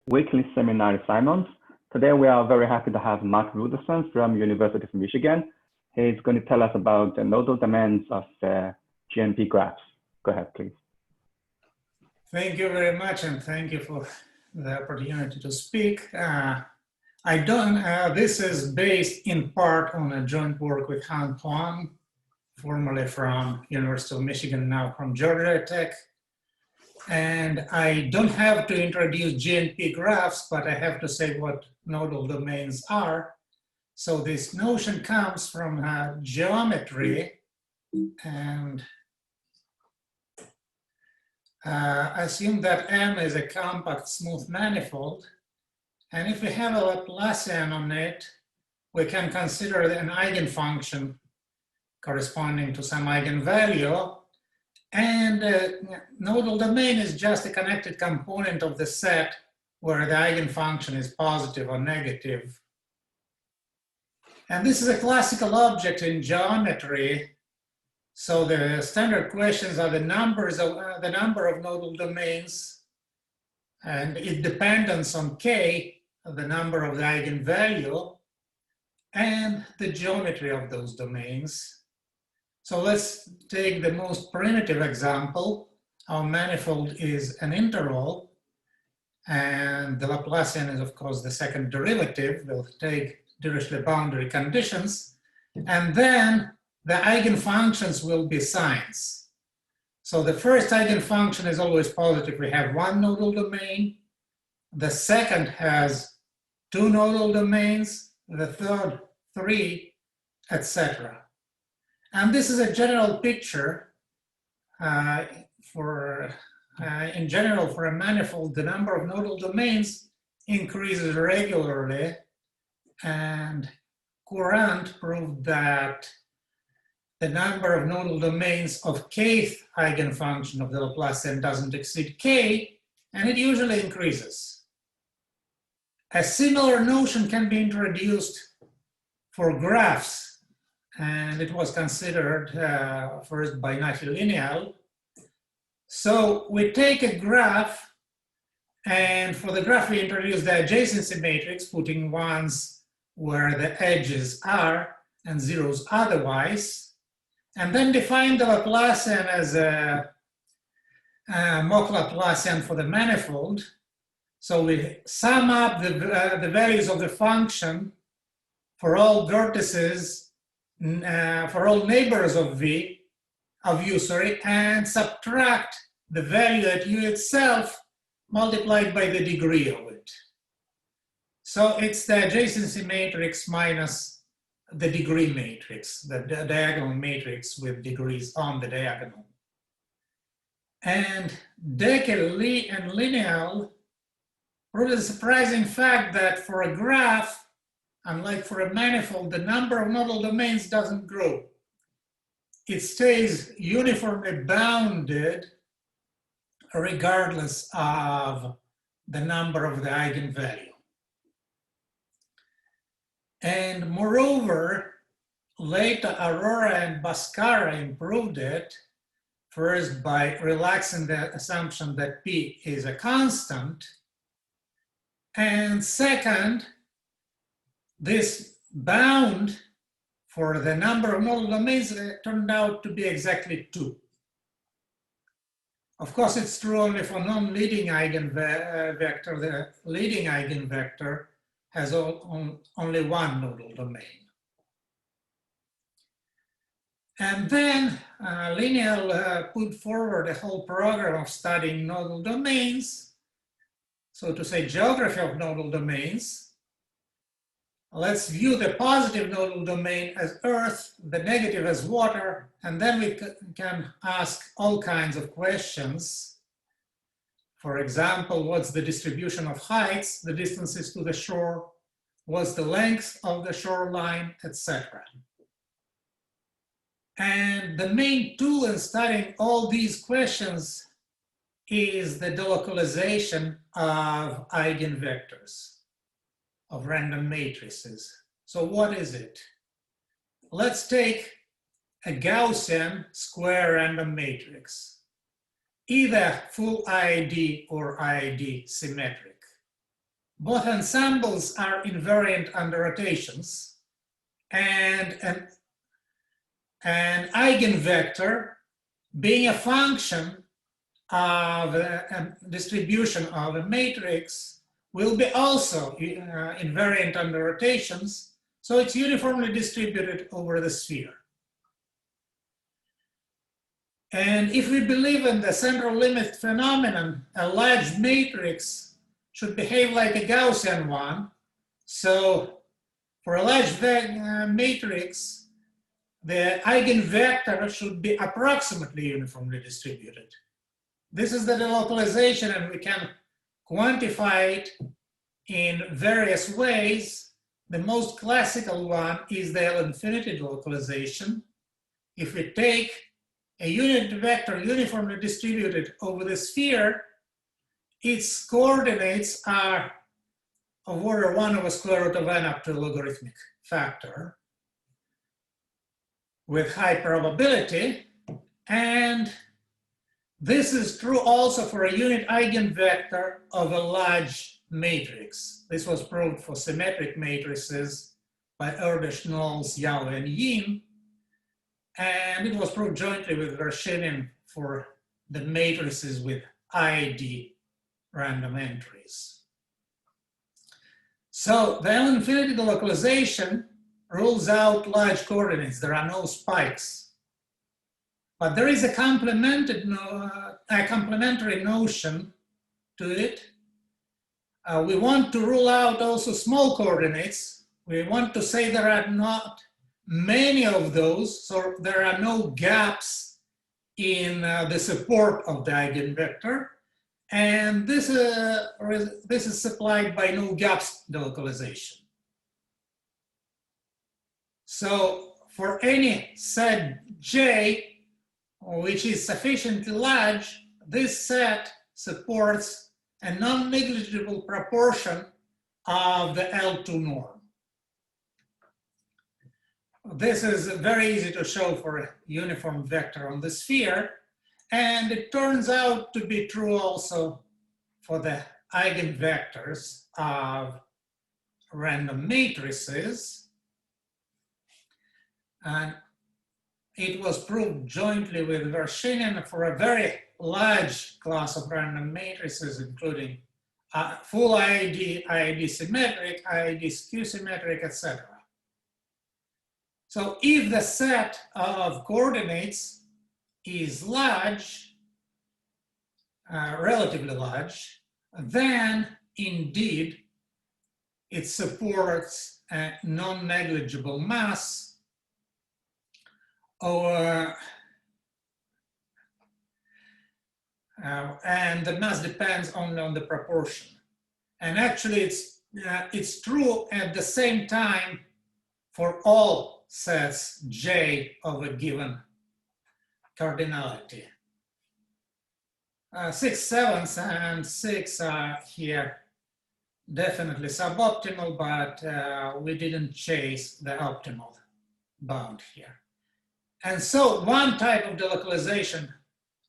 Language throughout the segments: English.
weekly seminar assignments. Today, we are very happy to have Mark Rudelson from University of Michigan. He's going to tell us about the nodal domains of GNP graphs. Go ahead, please. Thank you very much, and thank you for the opportunity to speak. This is based in part on a joint work with Han Huang, formerly from University of Michigan, now from Georgia Tech. And I don't have to introduce GNP graphs, but I have to say what nodal domains are. So this notion comes from geometry, and assume that M is a compact smooth manifold. And if we have a Laplacian on it, we can consider an eigenfunction corresponding to some eigenvalue. And nodal domain is just a connected component of the set where the eigenfunction is positive or negative. And this is a classical object in geometry. So the standard questions are the number of nodal domains and its dependence on K, the number of the eigenvalue, and the geometry of those domains. So let's take the most primitive example. Our manifold is an interval, and the Laplacian is, of course, the second derivative. We'll take Dirichlet boundary conditions, and then the eigenfunctions will be signs. So the first eigenfunction is always positive. We have one nodal domain. The second has two nodal domains, the third three, etc. And this is a general picture. In general, for a manifold, the number of nodal domains increases regularly. And Courant proved that the number of nodal domains of kth eigenfunction of the Laplacian doesn't exceed k, and it usually increases. A similar notion can be introduced for graphs. And it was considered first by Linial. So we take a graph, and for the graph we introduce the adjacency matrix, putting ones where the edges are and zeros otherwise, and then define the Laplacian as a mock Laplacian for the manifold. So we sum up the values of the function for all vertices, for all neighbors of U, and subtract the value at U itself multiplied by the degree of it. So it's the adjacency matrix minus the degree matrix, the diagonal matrix with degrees on the diagonal. And Dekel and Lineal proved the surprising fact that for a graph, unlike for a manifold, the number of nodal domains doesn't grow. It stays uniformly bounded regardless of the number of the eigenvalue. And moreover, later Arora and Bhaskara improved it, first by relaxing the assumption that P is a constant, and second, this bound for the number of nodal domains turned out to be exactly 2. Of course, it's true only for non-leading eigenvector. The leading eigenvector has only one nodal domain. And then Lineal put forward a whole program of studying nodal domains. So to say geography of nodal domains. Let's view the positive nodal domain as Earth, the negative as water, and then we can ask all kinds of questions. For example, what's the distribution of heights, the distances to the shore, what's the length of the shoreline, etc. And the main tool in studying all these questions is the delocalization of eigenvectors, of random matrices. So what is it? Let's take a Gaussian square random matrix, either full IID or IID symmetric. both ensembles are invariant under rotations, and an eigenvector, being a function of a distribution of a matrix, will be also invariant under rotations, so it's uniformly distributed over the sphere. And if we believe in the central limit phenomenon, a large matrix should behave like a Gaussian one. So for a large matrix, the eigenvector should be approximately uniformly distributed. This is the delocalization, and we can quantify it in various ways. The most classical one is the L-infinity delocalization. If we take a unit vector uniformly distributed over the sphere, its coordinates are of order 1 over square root of n up to a logarithmic factor with high probability. And this is true also for a unit eigenvector of a large matrix. This was proved for symmetric matrices by Erdős, Knowles, Yao, and Yin. And it was proved jointly with Vershinin for the matrices with ID random entries. So the L-infinity delocalization rules out large coordinates. There are no spikes. But there is a complementary notion to it. We want to rule out also small coordinates. We want to say there are not many of those, so there are no gaps in the support of the eigenvector. And this is supplied by no gaps delocalization. So for any set J, which is sufficiently large, this set supports a non-negligible proportion of the L2 norm. This is very easy to show for a uniform vector on the sphere, and it turns out to be true also for the eigenvectors of random matrices. And it was proved jointly with Vershinin for a very large class of random matrices, including full IID, IID symmetric, IID skew symmetric, etc. So if the set of coordinates is large, relatively large, then indeed it supports a non-negligible mass, or and the mass depends only on the proportion. And actually it's true at the same time for all sets J of a given cardinality. 6 sevenths and 6 are here definitely suboptimal, but we didn't chase the optimal bound here. And so one type of delocalization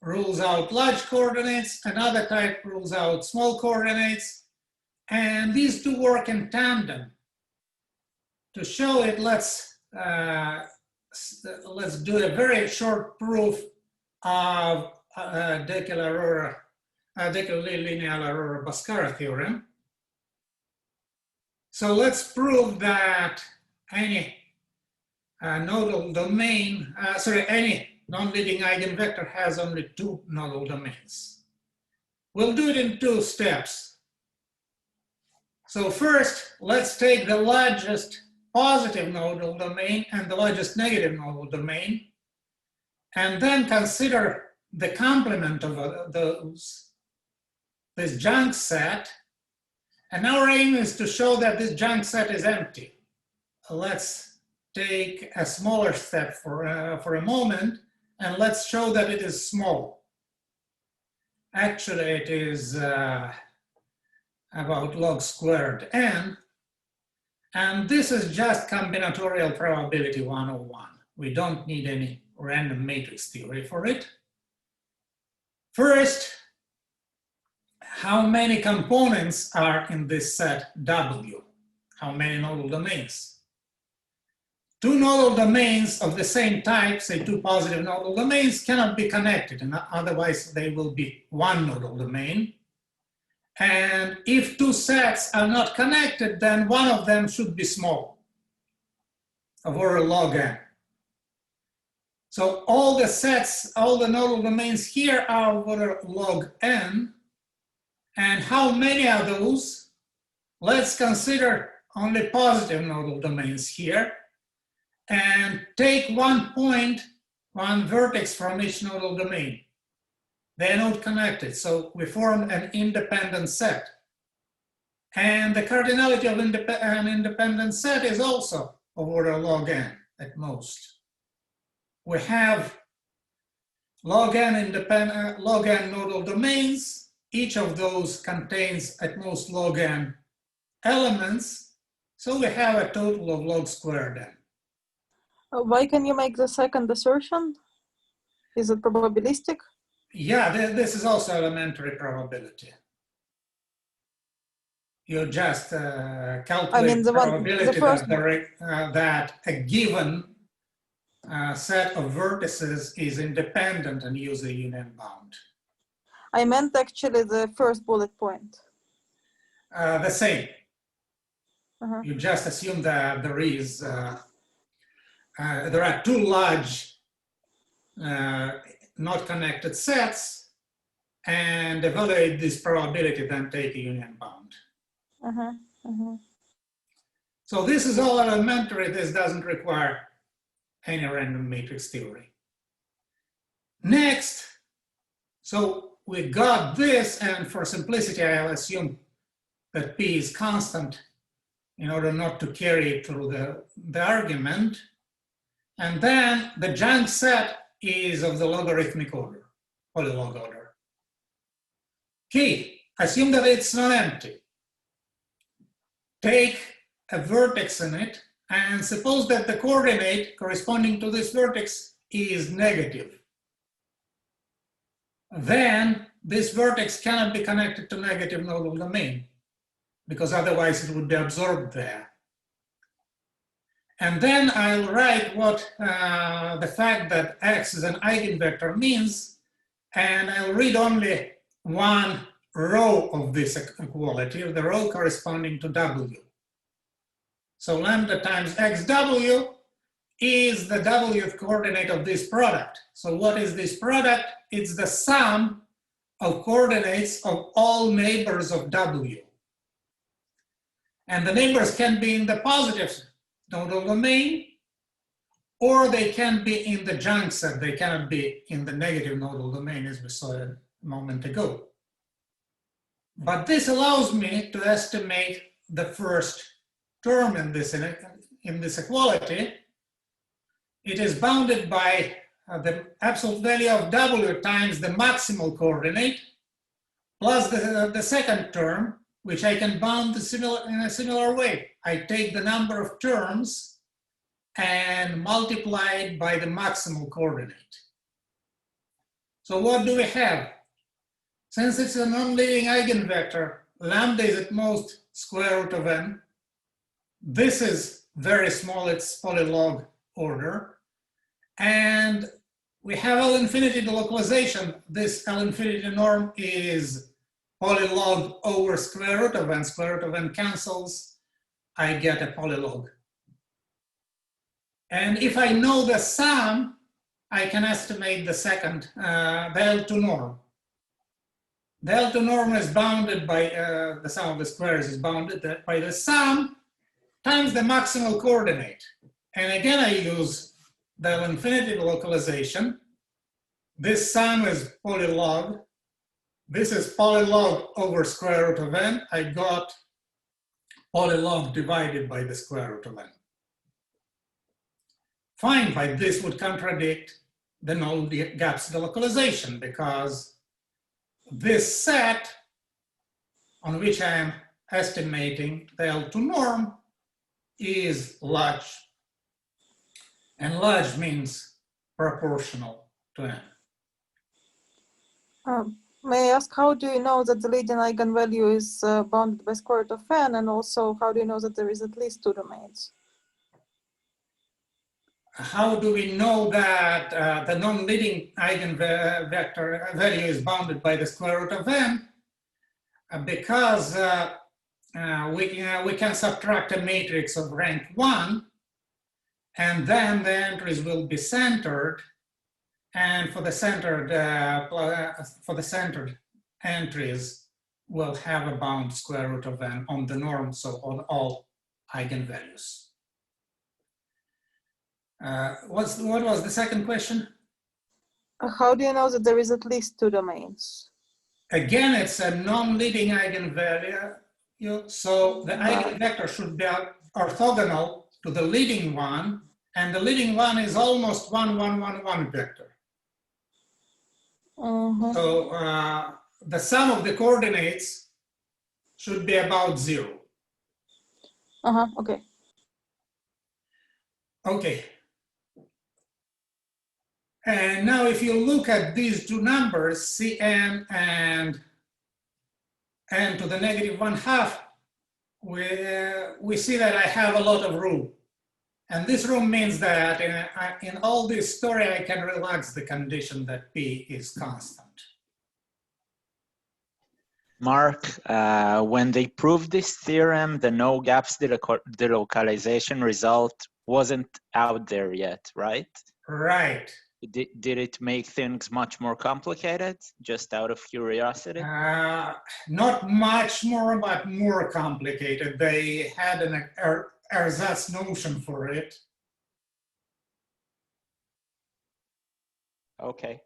rules out large coordinates, another type rules out small coordinates, and these two work in tandem. To show it, let's do a very short proof of Dekel Arora, Dekel Lineal Arora Bhaskara theorem. So let's prove that any nodal domain, any non-leading eigenvector has only 2 nodal domains. We'll do it in 2 steps. So first, let's take the largest positive nodal domain and the largest negative nodal domain, and then consider the complement of those, this junk set. And our aim is to show that this junk set is empty. Let's take a smaller step for a moment, and let's show that it is small. Actually, it is about log squared n. And this is just combinatorial probability 101. We don't need any random matrix theory for it. First, how many components are in this set W? How many nodal domains? Two nodal domains of the same type, say two positive nodal domains, cannot be connected, and otherwise they will be one nodal domain. And if two sets are not connected, then one of them should be small, of order log n. So all the sets, all the nodal domains here are of order log n. And how many are those? Let's consider only positive nodal domains here and take one point, one vertex from each nodal domain. They are not connected, so we form an independent set. And the cardinality of an independent set is also of order log n at most. We have log n nodal domains. Each of those contains at most log n elements. So we have a total of log squared n. Why can you make the second assertion? Is it probabilistic? Yeah, this is also elementary probability. You just calculate the probability that a given set of vertices is independent and use a union bound. I meant actually the first bullet point. The same. You just assume that there is there are two large not connected sets, and evaluate this probability, then take a union bound. So this is all elementary. This doesn't require any random matrix theory. Next, so we got this, and for simplicity, I'll assume that P is constant in order not to carry it through the argument. And then the junk set is of the logarithmic order, polylog order. Okay, assume that it's not empty. Take a vertex in it, and suppose that the coordinate corresponding to this vertex is negative. Then this vertex cannot be connected to negative nodal domain, because otherwise it would be absorbed there. And then I'll write what the fact that X is an eigenvector means, and I'll read only one row of this equality, the row corresponding to W. So lambda times XW is the Wth coordinate of this product. So what is this product? It's the sum of coordinates of all neighbors of W. And the neighbors can be in the positive nodal domain, or they can be in the junk set. They cannot be in the negative nodal domain, as we saw a moment ago. But this allows me to estimate the first term in this equality. It is bounded by the absolute value of W times the maximal coordinate, plus the second term, which I can bound in a similar way. I take the number of terms and multiply it by the maximal coordinate. So what do we have? Since it's a non-leading eigenvector, lambda is at most square root of n. This is very small, it's polylog order. And we have L infinity delocalization. This L infinity norm is polylog over square root of n. Square root of n cancels, I get a polylog. And if I know the sum, I can estimate the second, the L2 norm. The L2 norm is bounded by, the sum of the squares is bounded by the sum times the maximal coordinate. And again, I use the L infinity delocalization. This sum is polylog. This is polylog over square root of n. I got polylog divided by the square root of n. Fine, but this would contradict the null gaps delocalization, because this set on which I am estimating the L2 norm is large. And large means proportional to n. May I ask, how do you know that the leading eigenvalue is bounded by square root of n, and also how do you know that there is at least two domains? How do we know that the non-leading eigenvector value is bounded by the square root of n? Because we can subtract a matrix of rank 1, and then the entries will be centered, and for the centered entries, we'll have a bound square root of n on the norm, so on all eigenvalues. What was the second question? How do you know that there is at least two domains? Again, it's a non-leading eigenvalue, so the eigenvector should be orthogonal to the leading one, and the leading one is almost 1, 1, 1, 1 vector. So the sum of the coordinates should be about 0. Okay. Okay. And now if you look at these two numbers, Cn and n to the negative 1/2, we see that I have a lot of room. And this room means that in all this story, I can relax the condition that P is constant. Mark, when they proved this theorem, the no gaps delocalization result wasn't out there yet, right? Right. Did it make things much more complicated, just out of curiosity? Not much more, but more complicated. They had an ersatz notion for it. Okay.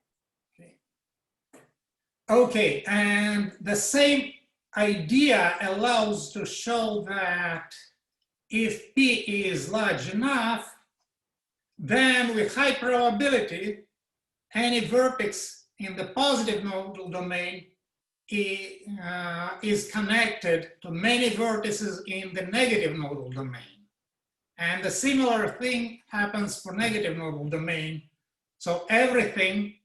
Okay, and the same idea allows to show that if P is large enough, then with high probability, any vertex in the positive nodal domain is connected to many vertices in the negative nodal domain. And the similar thing happens for negative nodal domain. So everything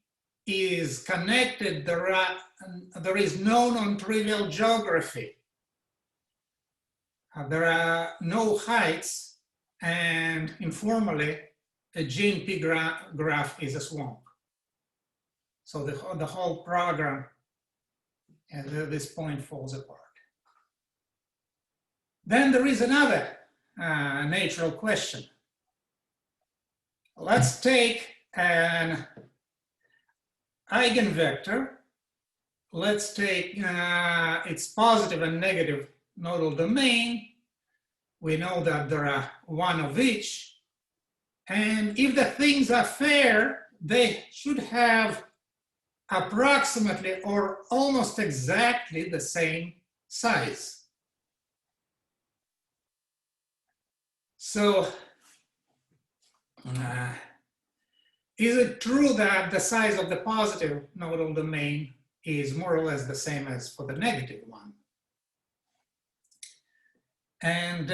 is connected. There is no non-trivial geography. There are no heights, and informally, a GNP graph is a swamp. So the whole program at this point falls apart. Then there is another natural question. Let's take an eigenvector. Let's take its positive and negative nodal domain. We know that there are one of each. And if the things are fair, they should have approximately or almost exactly the same size. So, is it true that the size of the positive nodal domain is more or less the same as for the negative one? And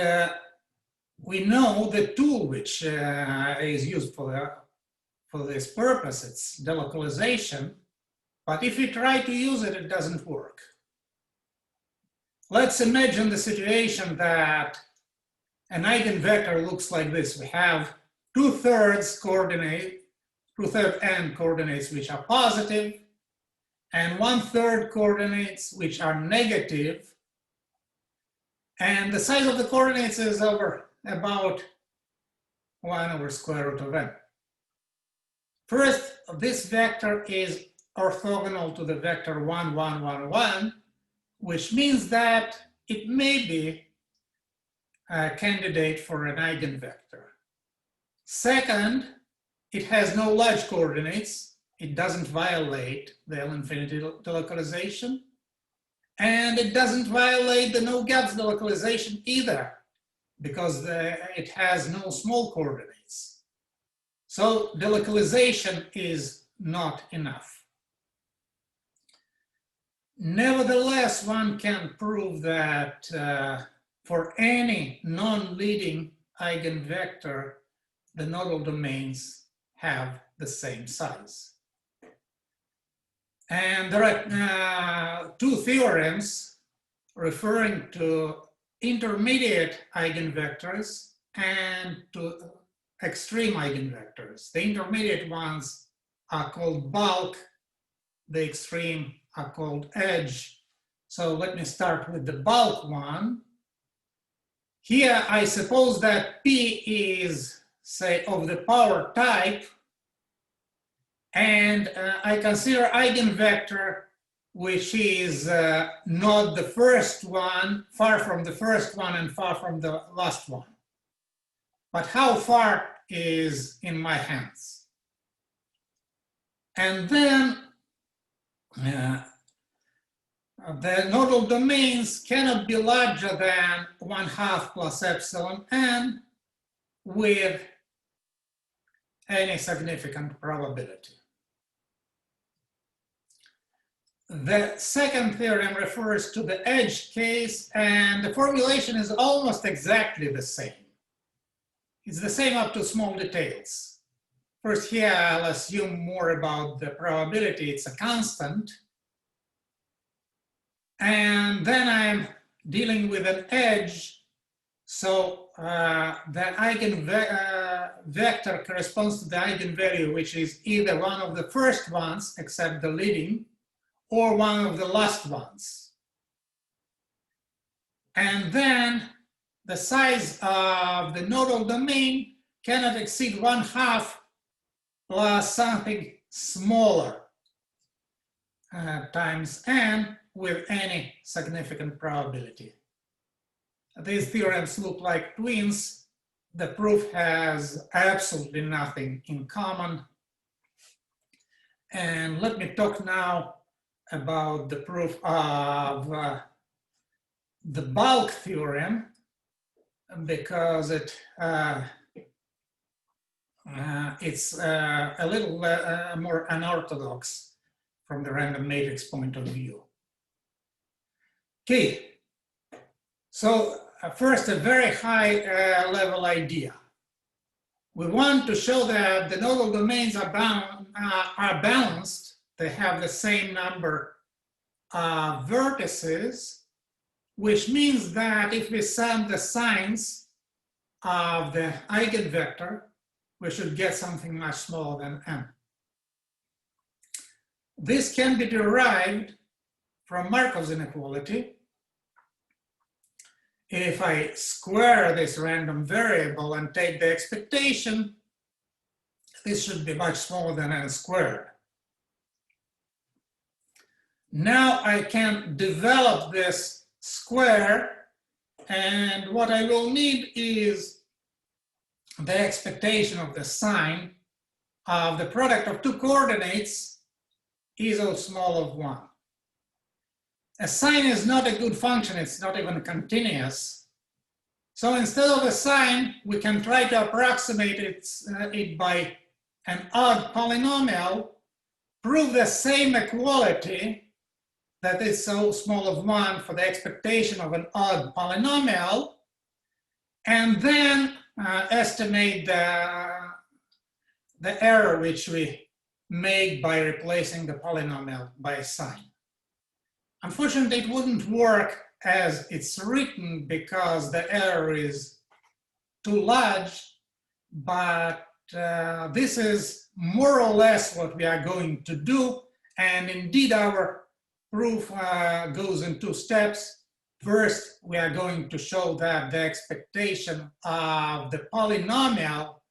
we know the tool which is used for this purpose, it's delocalization, but if we try to use it, it doesn't work. Let's imagine the situation that an eigenvector looks like this. We have 2/3 n coordinates which are positive, and 1/3 coordinates which are negative. And the size of the coordinates is about 1 over square root of n. First, this vector is orthogonal to the vector 1, 1, 1, 1, which means that it may be a candidate for an eigenvector. Second, it has no large coordinates. It doesn't violate the L infinity delocalization. And it doesn't violate the no gaps delocalization either, because it has no small coordinates. So delocalization is not enough. Nevertheless, one can prove that for any non-leading eigenvector, the nodal domains have the same size. And there are two theorems referring to intermediate eigenvectors and to extreme eigenvectors. The intermediate ones are called bulk, the extreme are called edge. So let me start with the bulk one. Here I suppose that P is, say, of the power type, and I consider eigenvector which is not the first one, far from the first one and far from the last one. But how far is in my hands? And then the nodal domains cannot be larger than 1/2 plus epsilon n with any significant probability. The second theorem refers to the edge case, and the formulation is almost exactly the same. It's the same up to small details. First here, I'll assume more about the probability. It's a constant. And then I'm dealing with an edge. So the eigenvector corresponds to the eigenvalue, which is either one of the first ones, except the leading, or one of the last ones. And then the size of the nodal domain cannot exceed 1/2 plus something smaller times n with any significant probability. These theorems look like twins. The proof has absolutely nothing in common. And let me talk now about the proof of the bulk theorem, because it's a little more unorthodox from the random matrix point of view. Okay, so first a very high level idea. We want to show that the nodal domains are balanced. They have the same number of vertices, which means that if we sum the signs of the eigenvector, we should get something much smaller than m. This can be derived from Markov's inequality. If I square this random variable and take the expectation, this should be much smaller than n squared. Now I can develop this square, and what I will need is the expectation of the sign of the product of two coordinates is of small of 1. A sign is not a good function, it's not even continuous. So instead of a sign, we can try to approximate it by an odd polynomial, prove the same equality, that is so small of 1 for the expectation of an odd polynomial, and then estimate the error which we make by replacing the polynomial by a sign. Unfortunately, it wouldn't work as it's written because the error is too large, but this is more or less what we are going to do, and indeed our proof goes in 2 steps. First, we are going to show that the expectation of the polynomial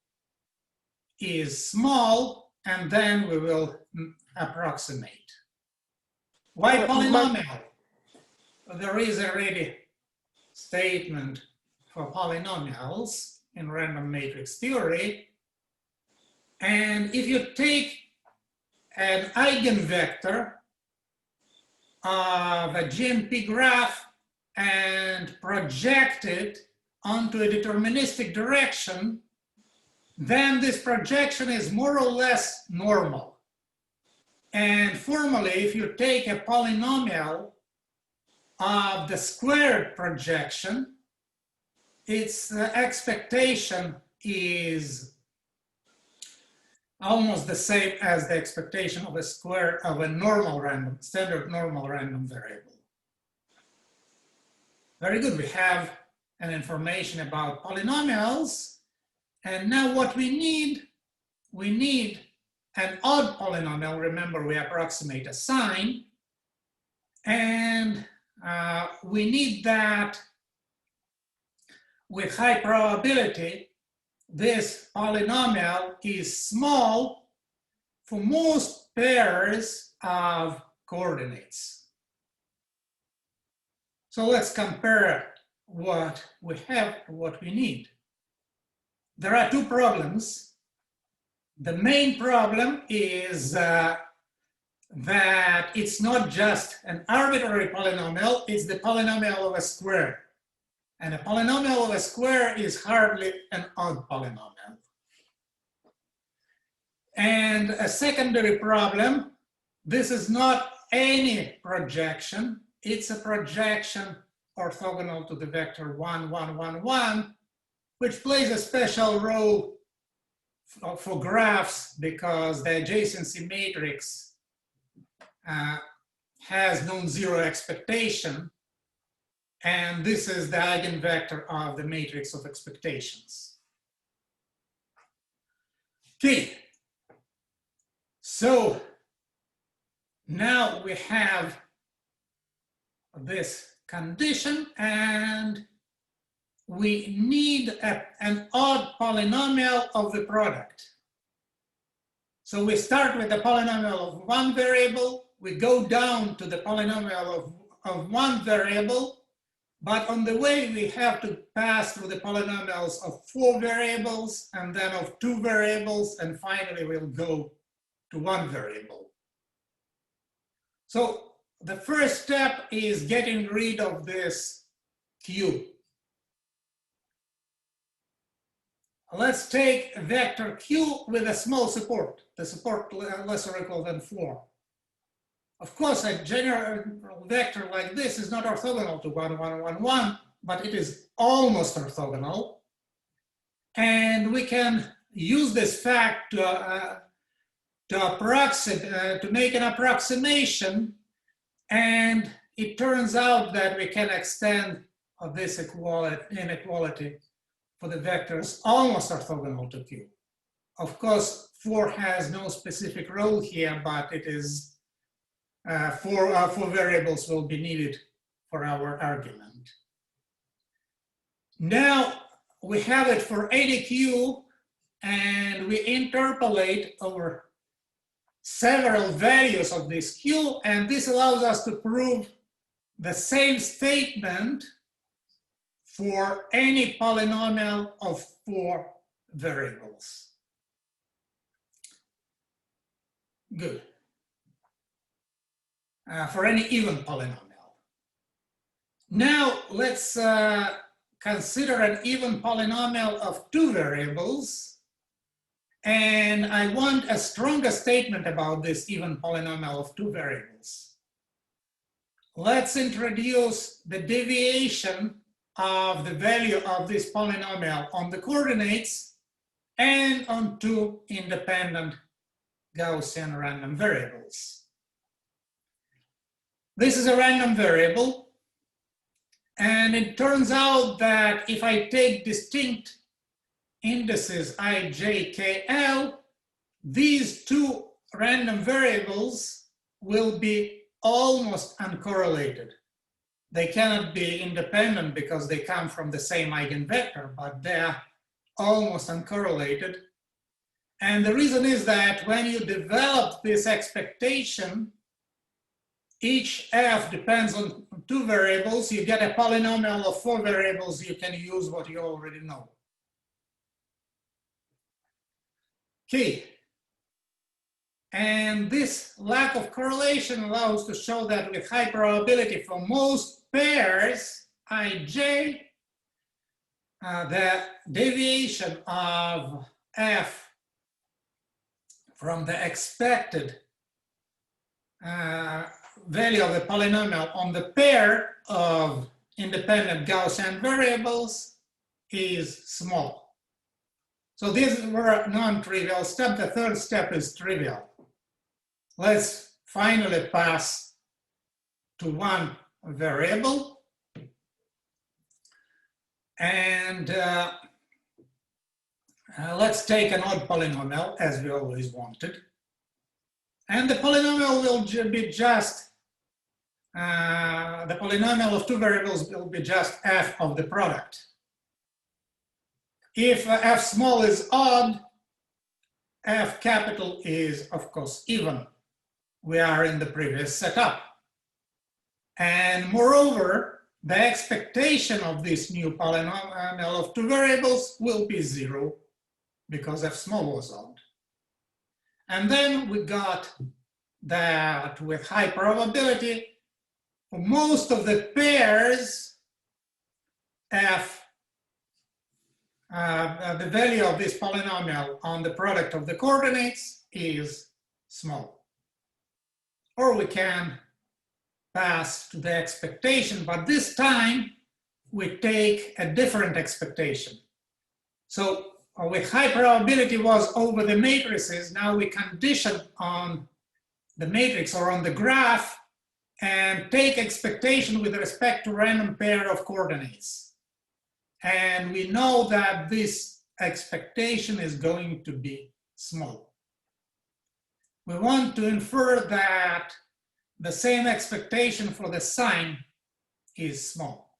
is small, and then we will approximate. Why polynomial? There is already statement for polynomials in random matrix theory. And if you take an eigenvector of a GMP graph and project it onto a deterministic direction, then this projection is more or less normal. And formally, if you take a polynomial of the squared projection, its expectation is almost the same as the expectation of a square of a normal random, standard normal random variable. Very good, we have an information about polynomials. And now what we need an odd polynomial. Remember, we approximate a sign. And we need that with high probability, this polynomial is small for most pairs of coordinates. So let's compare what we have to what we need. There are two problems. The main problem is that it's not just an arbitrary polynomial, it's the polynomial of a square. And a polynomial of a square is hardly an odd polynomial. And a secondary problem, this is not any projection, it's a projection orthogonal to the vector 1, 1, 1, 1, which plays a special role for graphs because the adjacency matrix has non-zero expectation, and this is the eigenvector of the matrix of expectations. Okay, so now we have this condition and we need an odd polynomial of the product. So we start with the polynomial of one variable, we go down to the polynomial of one variable, but on the way we have to pass through the polynomials of 4 variables and then of 2 variables, and finally we'll go to 1 variable. So the first step is getting rid of this Q. Let's take a vector Q with a small support, the support less or equal than 4. Of course, a general vector like this is not orthogonal to 1, 1, 1, 1, but it is almost orthogonal. And we can use this fact to make an approximation. And it turns out that we can extend this inequality for the vectors almost orthogonal to Q. Of course, 4 has no specific role here, but it is 4 variables will be needed for our argument. Now we have it for any Q, and we interpolate over several values of this Q, and this allows us to prove the same statement for any polynomial of 4 variables. Good. For any even polynomial. Now let's consider an even polynomial of 2 variables. And I want a stronger statement about this even polynomial of 2 variables. Let's introduce the deviation of the value of this polynomial on the coordinates and on 2 independent Gaussian random variables. This is a random variable, and it turns out that if I take distinct indices I, j, k, l, these 2 random variables will be almost uncorrelated. They cannot be independent because they come from the same eigenvector, but they're almost uncorrelated. And the reason is that when you develop this expectation, each f depends on 2 variables, you get a polynomial of 4 variables, you can use what you already know. Okay. And this lack of correlation allows to show that with high probability for most pairs, ij, the deviation of f from the expected value of the polynomial on the pair of independent Gaussian variables is small. So these were non-trivial steps. The third step is trivial. Let's finally pass to one variable. And let's take an odd polynomial, as we always wanted. And the polynomial will be just, the polynomial of two variables will be just f of the product. If f small is odd, f capital is, of course, even. We are in the previous setup. And moreover, the expectation of this new polynomial of two variables will be 0 because f small was odd. And then we got that with high probability, for most of the pairs, f, the value of this polynomial on the product of the coordinates is small. Or we can pass to the expectation, but this time we take a different expectation. So with high probability was over the matrices, now we condition on the matrix or on the graph and take expectation with respect to random pair of coordinates. And we know that this expectation is going to be small. We want to infer that the same expectation for the sign is small.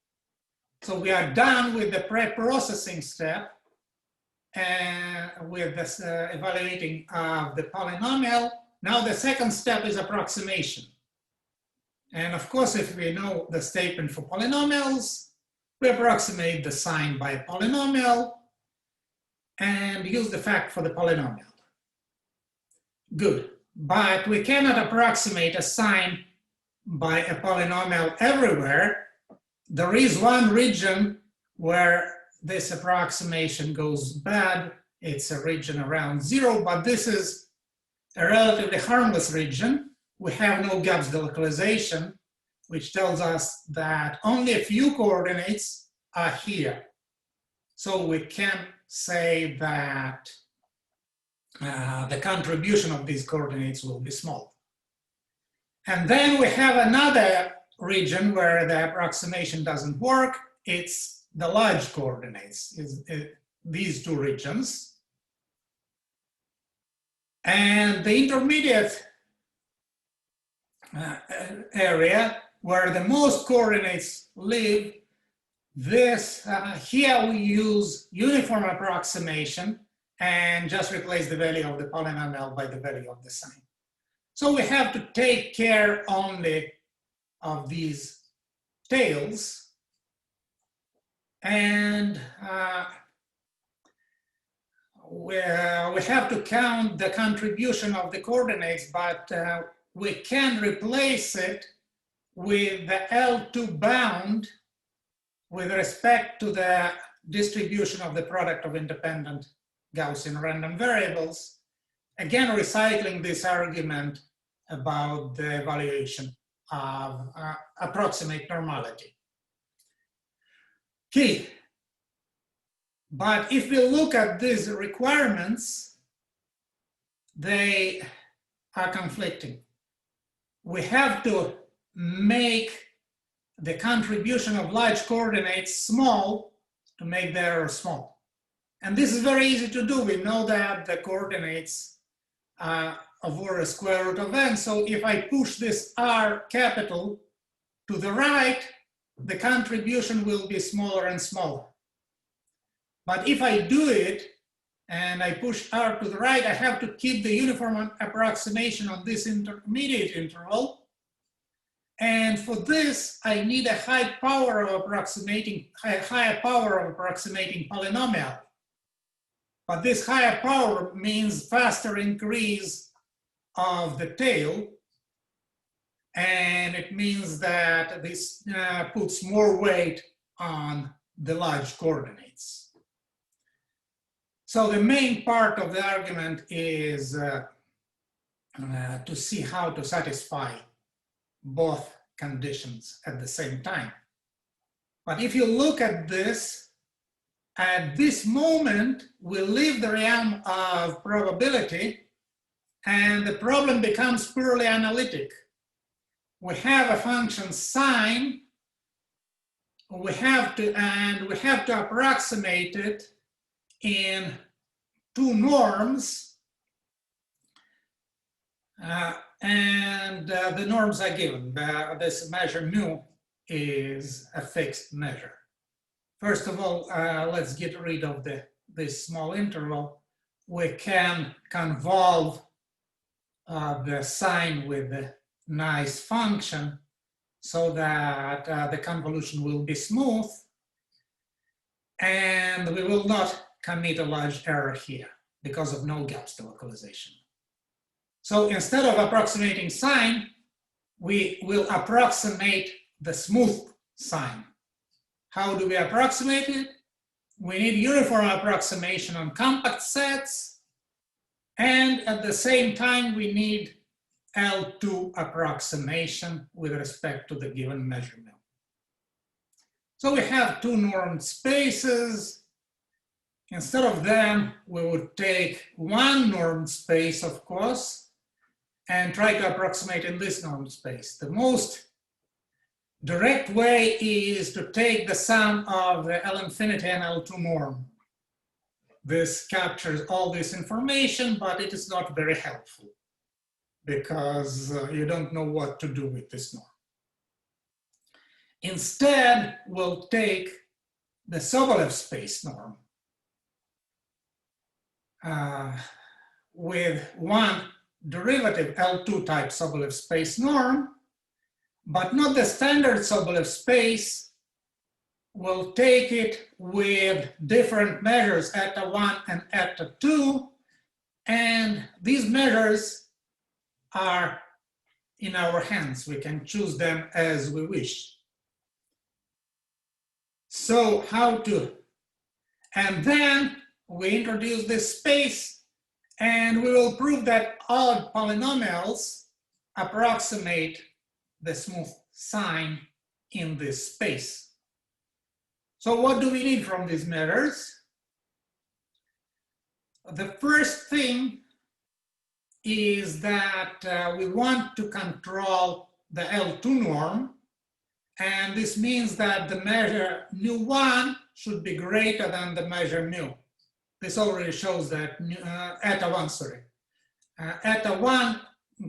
So we are done with the pre-processing step and with this evaluating of the polynomial. Now the second step is approximation. And of course, if we know the statement for polynomials, we approximate the sign by a polynomial and use the fact for the polynomial. Good. But we cannot approximate a sign by a polynomial everywhere. There is one region where this approximation goes bad. It's a region around 0, but this is a relatively harmless region. We have no gaps delocalization, which tells us that only a few coordinates are here. So we can say that the contribution of these coordinates will be small. And then we have another region where the approximation doesn't work. It's the large coordinates, these two regions. And the intermediate area where the most coordinates live, this here we use uniform approximation and just replace the value of the polynomial by the value of the sign. So we have to take care only of these tails, and we have to count the contribution of the coordinates, but we can replace it with the L2 bound with respect to the distribution of the product of independent Gaussian random variables, again recycling this argument about the evaluation of approximate normality. Okay, but if we look at these requirements, they are conflicting. We have to make the contribution of large coordinates small to make the error small. And this is very easy to do. We know that the coordinates are over a square root of n. So if I push this r capital to the right, the contribution will be smaller and smaller. But if I do it and I push r to the right, I have to keep the uniform approximation on this intermediate interval. And for this, I need a higher power of approximating polynomial. But this higher power means faster increase of the tail. And it means that this puts more weight on the large coordinates. So the main part of the argument is to see how to satisfy both conditions at the same time. But if you look at this, At this moment, we leave the realm of probability and the problem becomes purely analytic. We have a function sine, we have to approximate it in two norms, and the norms are given. This measure mu is a fixed measure. First of all, let's get rid of this small interval. We can convolve the sine with the nice function so that the convolution will be smooth and we will not commit a large error here because of no gaps delocalization. So instead of approximating sine, we will approximate the smooth sine. How do we approximate it? We need uniform approximation on compact sets, and at the same time we need L2 approximation with respect to the given measurement. So we have two normed spaces. Instead of them, we would take one normed space, of course, and try to approximate in this normed space. The most direct way is to take the sum of the L infinity and L2 norm. This captures all this information, but it is not very helpful because you don't know what to do with this norm. Instead, we'll take the Sobolev space norm with one derivative L2 type Sobolev space norm, but not the standard Sobolev space. We'll take it with different measures, eta 1 and eta 2, and these measures are in our hands. We can choose them as we wish. So how to? And then we introduce this space and we will prove that odd polynomials approximate the smooth sine in this space. So what do we need from these measures? The first thing is that we want to control the L2 norm, and this means that the measure mu1 should be greater than the measure mu. This already shows that eta 1, sorry. Eta 1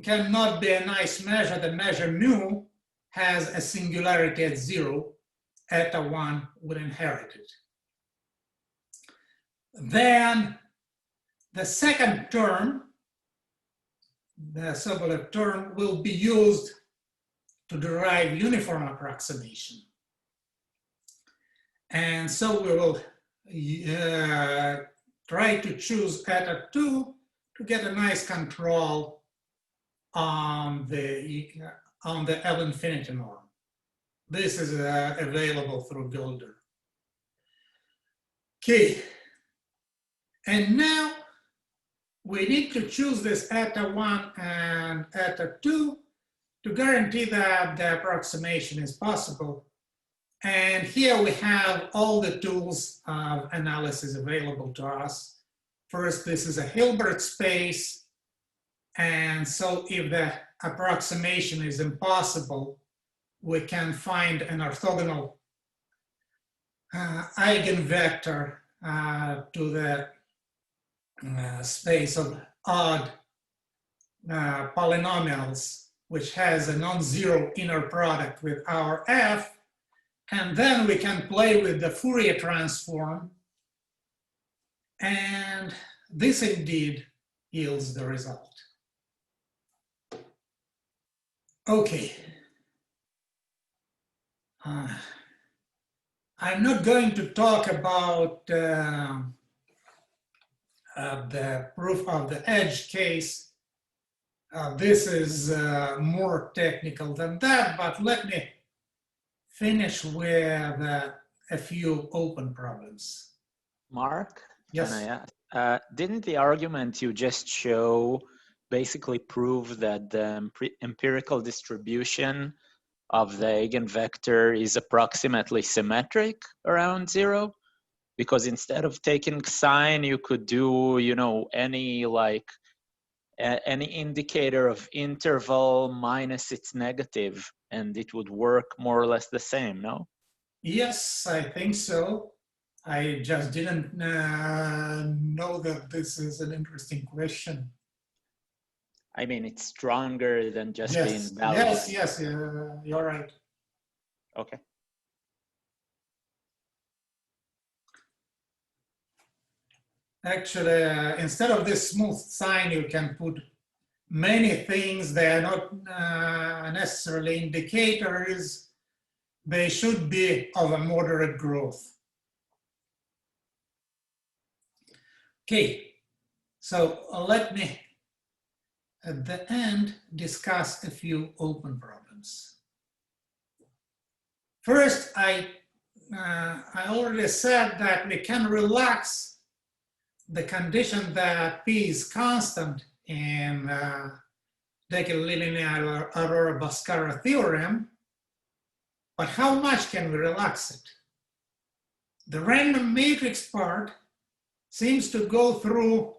cannot be a nice measure. The measure mu has a singularity at 0. Eta 1 would inherit it. Then the second term, the Sobolev term, will be used to derive uniform approximation. And so we will try to choose eta 2 to get a nice control on the L infinity norm. This is available through Gilder. Okay, and now we need to choose this eta 1 and eta 2 to guarantee that the approximation is possible. And here we have all the tools of analysis available to us. First, this is a Hilbert space. And so if the approximation is impossible, we can find an orthogonal eigenvector to the space of odd polynomials, which has a non-zero inner product with our f. And then we can play with the Fourier transform. And this indeed yields the result. Okay. I'm not going to talk about the proof of the edge case. This is more technical than that, but let me finish with a few open problems. Mark, yes. Can I ask? Didn't the argument you just show basically prove that the empirical distribution of the eigenvector is approximately symmetric around 0? Because instead of taking sine, you could do, you know, any like any indicator of interval minus its negative, and it would work more or less the same, no? Yes, I think so. I just didn't know that this is an interesting question. I mean, it's stronger than just being Yes, balanced. yes, you're right. Okay. Actually, instead of this smooth sign, you can put many things. They are not necessarily indicators. They should be of a moderate growth. Okay, so let me, at the end, discuss a few open problems. First, I already said that we can relax the condition that P is constant in Dekel, Linial, Arora, Bhaskara theorem, but how much can we relax it? The random matrix part seems to go through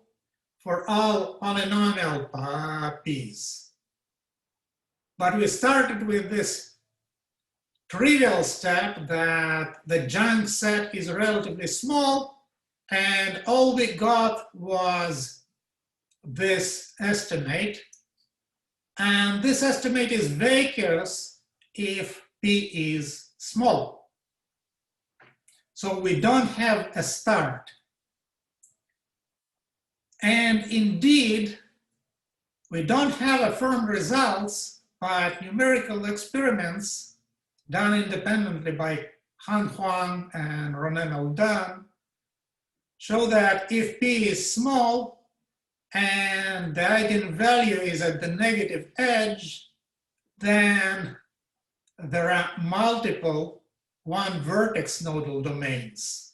for all polynomial P's. But we started with this trivial step that the junk set is relatively small, and all we got was this estimate. And this estimate is vacuous if P is small. So we don't have a start. And indeed, we don't have firm results, but numerical experiments done independently by Han Huang and Nodal show that if P is small and the eigenvalue is at the negative edge, then there are multiple one-vertex nodal domains.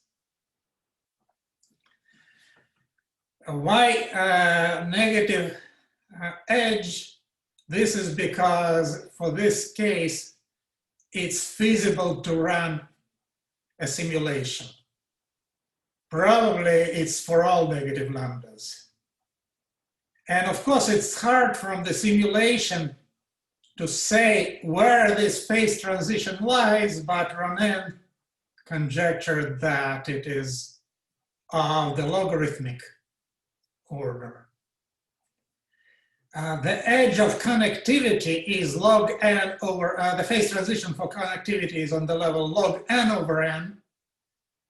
Why negative edge? This is because for this case, it's feasible to run a simulation. Probably it's for all negative lambdas. And of course, it's hard from the simulation to say where this phase transition lies, but Ronen conjectured that it is of the logarithmic order. The edge of connectivity is log n over, the phase transition for connectivity is on the level log n over n.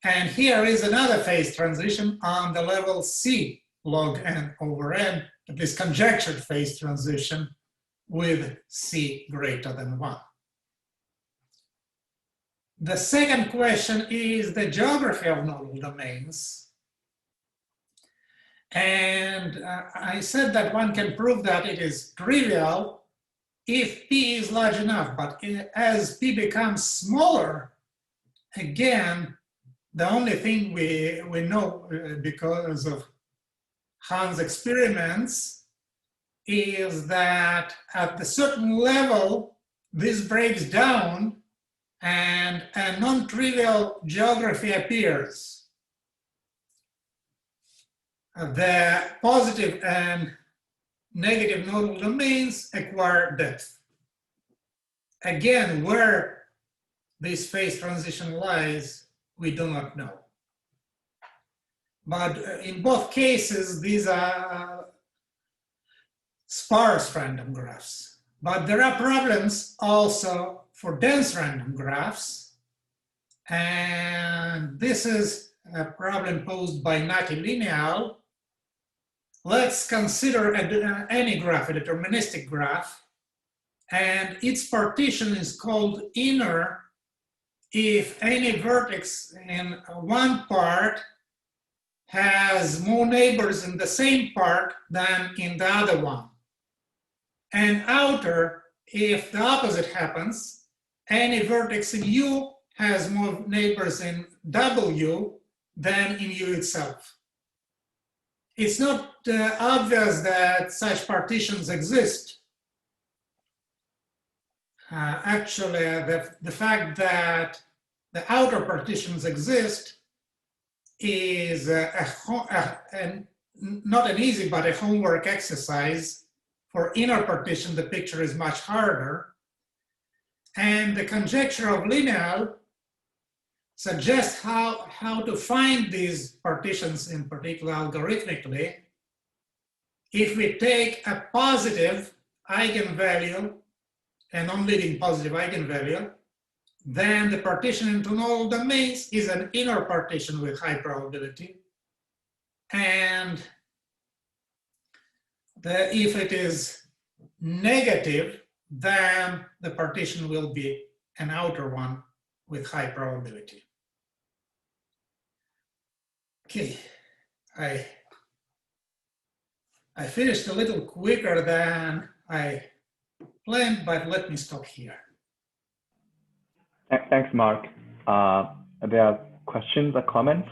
And here is another phase transition on the level c log n over n, this conjectured phase transition with c greater than 1. The second question is the geography of nodal domains. And I said that one can prove that it is trivial if P is large enough, but as P becomes smaller, again, the only thing we know because of Han's experiments is that at a certain level, this breaks down and a non-trivial geography appears. The positive and negative nodal domains acquire depth. Again, where this phase transition lies, we do not know. But in both cases, these are sparse random graphs. But there are problems also for dense random graphs. And this is a problem posed by Linial. Let's consider any graph, a deterministic graph, and its partition is called inner if any vertex in one part has more neighbors in the same part than in the other one. And outer if the opposite happens, any vertex in U has more neighbors in W than in U itself. It's not obvious that such partitions exist. Actually, the fact that the outer partitions exist is not an easy, but a homework exercise. For inner partition, the picture is much harder. And the conjecture of Lineal suggests how to find these partitions, in particular algorithmically, if we take a positive eigenvalue, a non-leading positive eigenvalue, then the partition into nodal domains is an inner partition with high probability. And if it is negative, then the partition will be an outer one with high probability. Okay, I finished a little quicker than I planned, but let me stop here. Thanks, Mark. Are there questions or comments?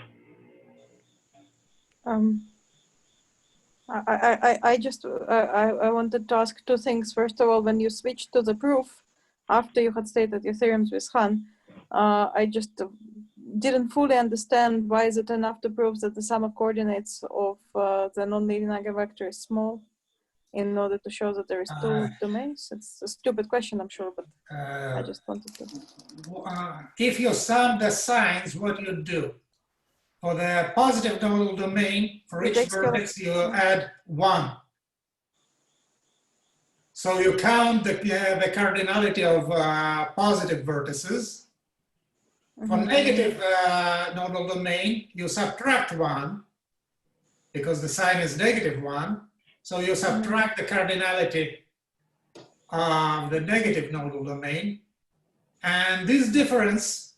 I just wanted to ask two things. First of all, when you switched to the proof after you had stated your theorems with Han, I just didn't fully understand why is it enough to prove that the sum of coordinates of the non-leading eigenvector is small in order to show that there is two domains. It's a stupid question, I'm sure, but I just wanted to. If you sum the signs, what you do? For the positive nodal domain, for each vertex, you add 1. So you count the cardinality of positive vertices. For negative nodal domain, you subtract 1 because the sign is -1. So you subtract the cardinality of the negative nodal domain. And this difference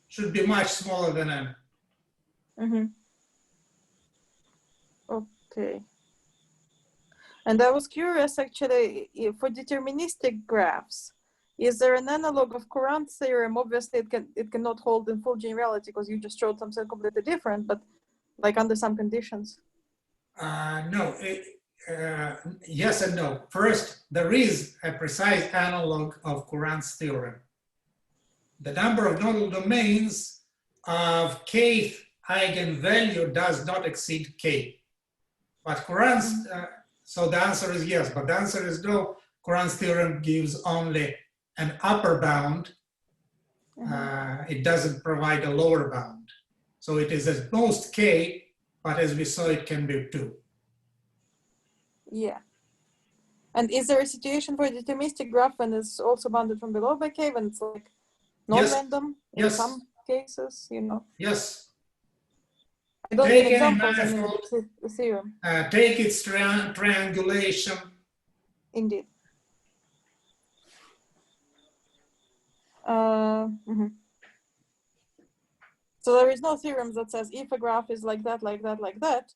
should be much smaller than n. Okay. And I was curious, actually, for deterministic graphs, is there an analog of Courant's theorem? Obviously, it cannot hold in full generality because you just showed something completely different, but like under some conditions. No, yes and no. First, there is a precise analog of Courant's theorem. The number of nodal domains of kth eigenvalue does not exceed k. But Courant's, so the answer is yes, but the answer is no. Courant's theorem gives only an upper bound. It doesn't provide a lower bound. So it is at most k, but as we saw, it can be 2. Yeah. And is there a situation for a deterministic graph when it's also bounded from below by k, when it's like non-random in some cases, you know? Yes. I don't Take need examples, I manifold, mean, the theorem. Take its triangulation. Indeed. So there is no theorem that says if a graph is like that, like that, like that,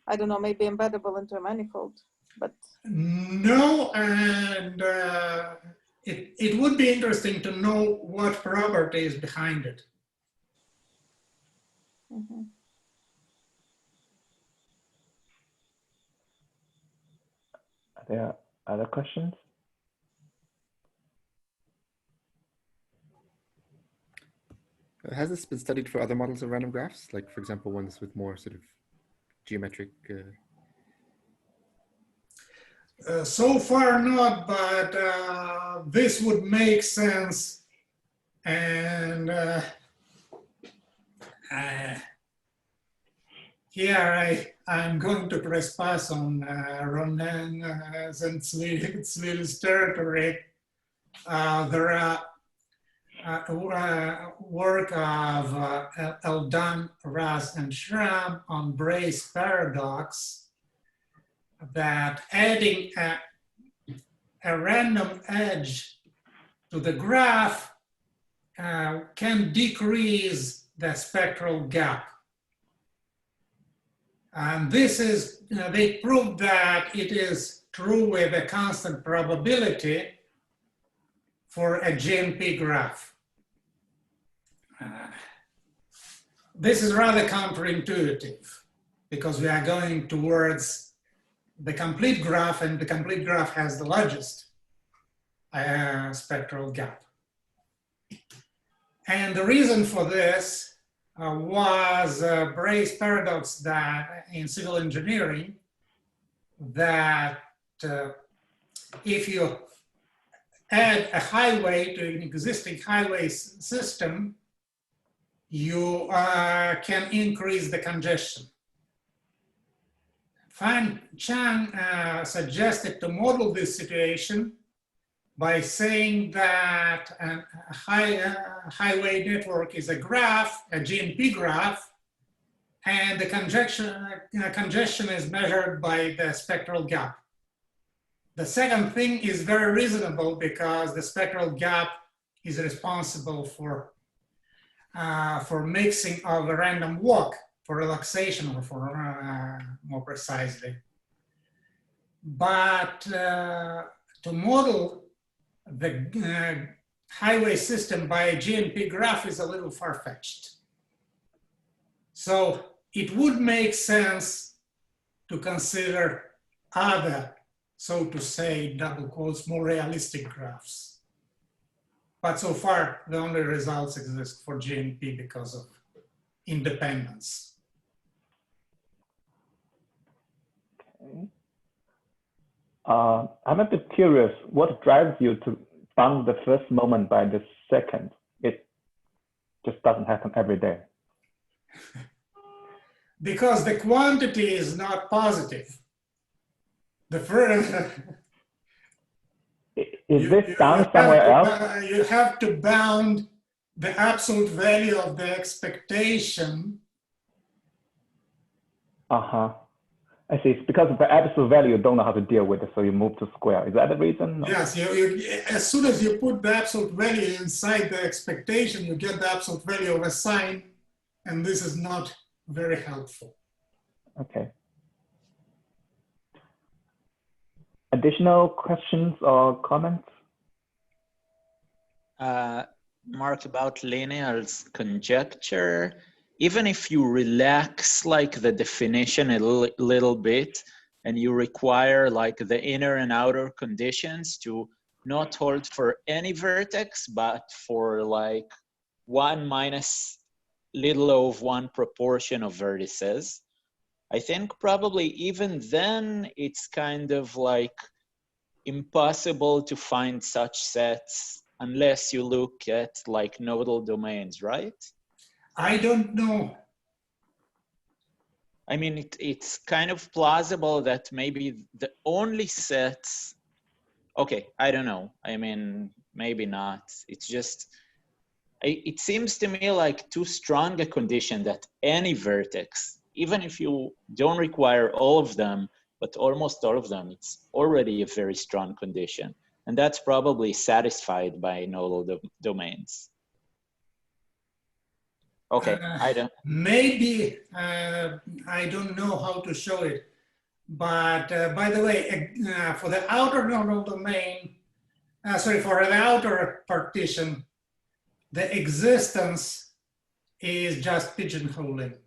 I don't know, maybe embeddable into a manifold, but. No, and it would be interesting to know what property is behind it. Are there other questions? Has this been studied for other models of random graphs? Like, for example, ones with more sort of geometric... So far not, but this would make sense. And here I'm going to press pass on Ronen Zentzwil's territory. There are work of Eldan, Raz, and Schramm on Bray's paradox that adding a random edge to the graph can decrease the spectral gap. And this is, they proved that it is true with a constant probability for a GMP graph. This is rather counterintuitive because we are going towards the complete graph, and the complete graph has the largest spectral gap. And the reason for this was Bray's paradox that in civil engineering, that if you add a highway to an existing highway system, you can increase the congestion. Fan Chang suggested to model this situation by saying that a highway network is a graph, a GNP graph, and the congestion is measured by the spectral gap. The second thing is very reasonable because the spectral gap is responsible for mixing of a random walk, for relaxation, or for more precisely. But to model the highway system by a GNP graph is a little far-fetched. So it would make sense to consider other, so to say, double quotes, more realistic graphs. But so far, the only results exist for GNP because of independence. Okay. I'm a bit curious, what drives you to bound the first moment by the second? It just doesn't happen every day. Because the quantity is not positive. The first, is this bound somewhere else? You have to bound the absolute value of the expectation. Uh-huh. I see. It's because of the absolute value, you don't know how to deal with it, so you move to square. Is that the reason? No? Yes, as soon as you put the absolute value inside the expectation, you get the absolute value of a sign, and this is not very helpful. Okay. Additional questions or comments? Mark, about Lineal's conjecture, even if you relax like the definition a little bit, and you require like the inner and outer conditions to not hold for any vertex, but for like 1 minus little of 1 proportion of vertices, I think probably even then it's kind of like impossible to find such sets unless you look at like nodal domains, right? I don't know. I mean, it's kind of plausible that maybe the only sets, okay, I don't know. I mean, maybe not. It's just, it seems to me like too strong a condition that any vertex, even if you don't require all of them, but almost all of them, it's already a very strong condition. And that's probably satisfied by nodal domains. Okay, I don't. Maybe, I don't know how to show it. But by the way, for the outer nodal domain, for the outer partition, the existence is just pigeonholing.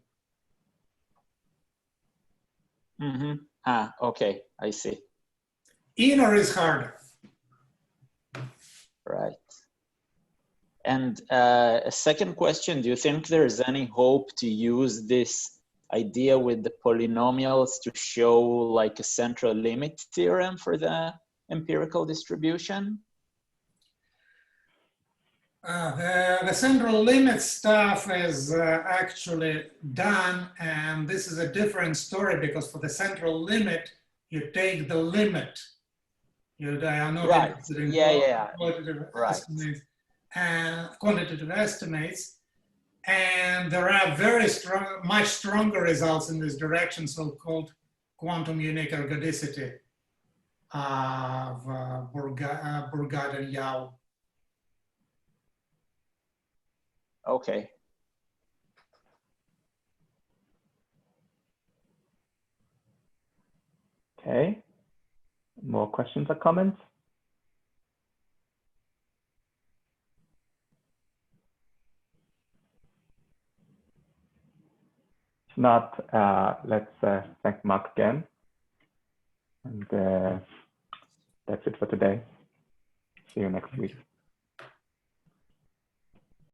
Mm-hmm. Ah, okay, I see. Inner is harder. Right. And a second question, do you think there's any hope to use this idea with the polynomials to show like a central limit theorem for the empirical distribution? The central limit stuff is actually done, and this is a different story because for the central limit, you take the limit. You are not right. interested in quantitative estimates and quantitative estimates, and there are very strong, much stronger results in this direction, so-called quantum unique ergodicity of Bourgade and Yau. Okay. Okay. More questions or comments? If not, let's thank Mark again. And that's it for today. See you next week.